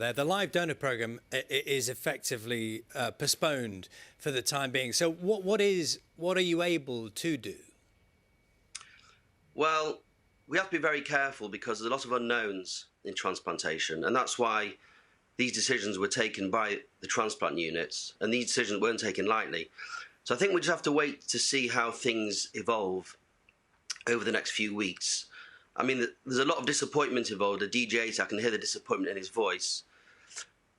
The live donor program is effectively postponed for the time being. So what are you able to do? Well, we have to be very careful because there's a lot of unknowns in transplantation, and that's why these decisions were taken by the transplant units, and these decisions weren't taken lightly. So I think we just have to wait to see how things evolve over the next few weeks. I mean, there's a lot of disappointment involved. The DJs, I can hear the disappointment in his voice.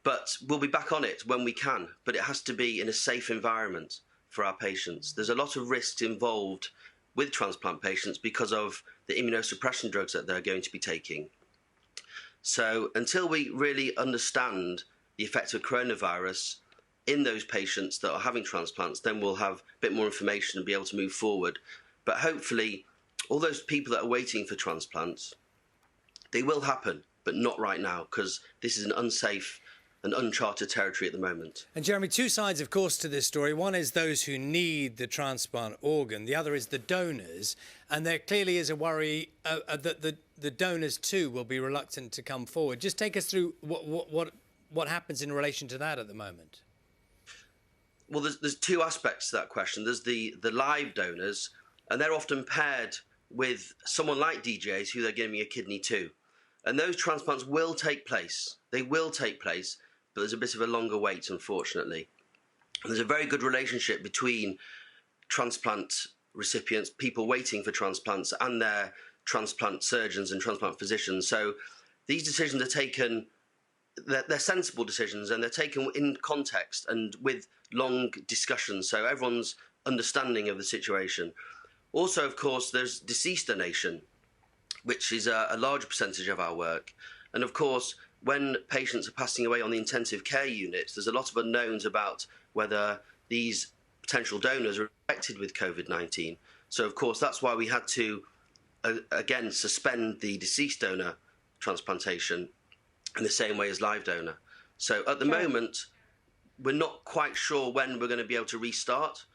But we'll be back on it when we can. But it has to be in a safe environment for our patients. There's a lot of risks involved with transplant patients because of the immunosuppression drugs that they're going to be taking. So until we really understand the effect of coronavirus in those patients that are having transplants, then we'll have a bit more information and be able to move forward. But hopefully, all those people that are waiting for transplants, they will happen, but not right now, because this is an unsafe and uncharted territory at the moment. And Jeremy, two sides, of course, to this story. One is those who need the transplant organ. The other is the donors. And there clearly is a worry that the donors, too, will be reluctant to come forward. Just take us through what happens in relation to that at the moment. Well, there's two aspects to that question. There's the live donors, and they're often paired with someone like DJs who they're giving a kidney to. And those transplants will take place. They will take place, but there's a bit of a longer wait, unfortunately. And there's a very good relationship between transplant recipients, people waiting for transplants, and their transplant surgeons and transplant physicians. So these decisions are taken, they're sensible decisions, and they're taken in context and with long discussions, so everyone's understanding of the situation. Also, of course, there's deceased donation, which is a larger percentage of our work. And of course, when patients are passing away on the intensive care units, there's a lot of unknowns about whether these potential donors are infected with COVID-19. So of course, that's why we had to, again, suspend the deceased donor transplantation in the same way as live donor. So at the moment, we're not quite sure when we're going to be able to restart.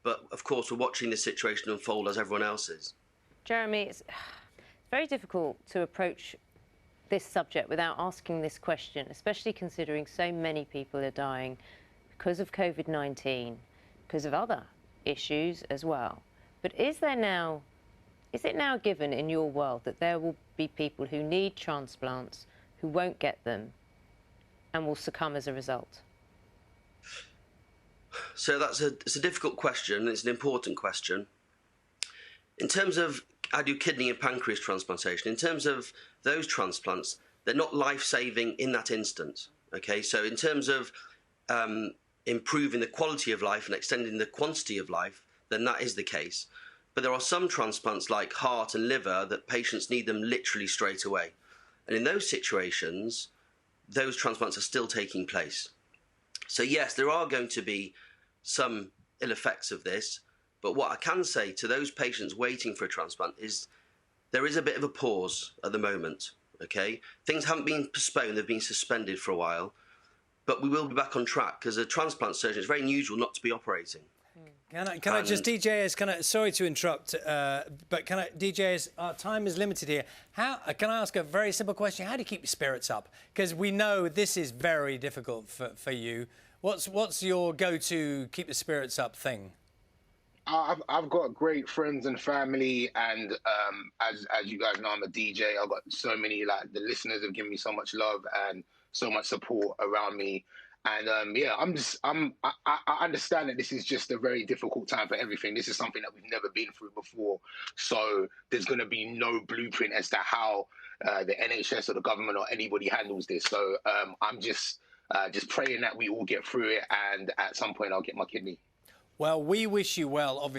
But of course, we're watching the situation unfold as everyone else is. Jeremy, it's very difficult to approach this subject without asking this question, especially considering so many people are dying because of COVID-19, because of other issues as well. But is it now given in your world that there will be people who need transplants who won't get them and will succumb as a result? So it's a difficult question. It's an important question. In terms of, I do kidney and pancreas transplantation. In terms of those transplants, they're not life-saving in that instant. Okay, so in terms of improving the quality of life and extending the quantity of life, then that is the case. But there are some transplants like heart and liver that patients need them literally straight away. And in those situations, those transplants are still taking place. So yes, there are going to be some ill effects of this, but what I can say to those patients waiting for a transplant is there is a bit of a pause at the moment, okay? Things haven't been postponed, they've been suspended for a while, but we will be back on track because a transplant surgeon, it's very unusual not to be operating. Can I just, DJs, sorry to interrupt, but DJs, our time is limited here. Can I ask a very simple question? How do you keep your spirits up? Because we know this is very difficult for you. What's your go-to keep the spirits up thing? I've got great friends and family, and as you guys know, I'm a DJ. I've got so many, like, the listeners have given me so much love and so much support around me. And yeah, I understand that this is just a very difficult time for everything. This is something that we've never been through before. So there's going to be no blueprint as to how the NHS or the government or anybody handles this. So I'm just praying that we all get through it, and at some point I'll get my kidney. Well, we wish you well, obviously.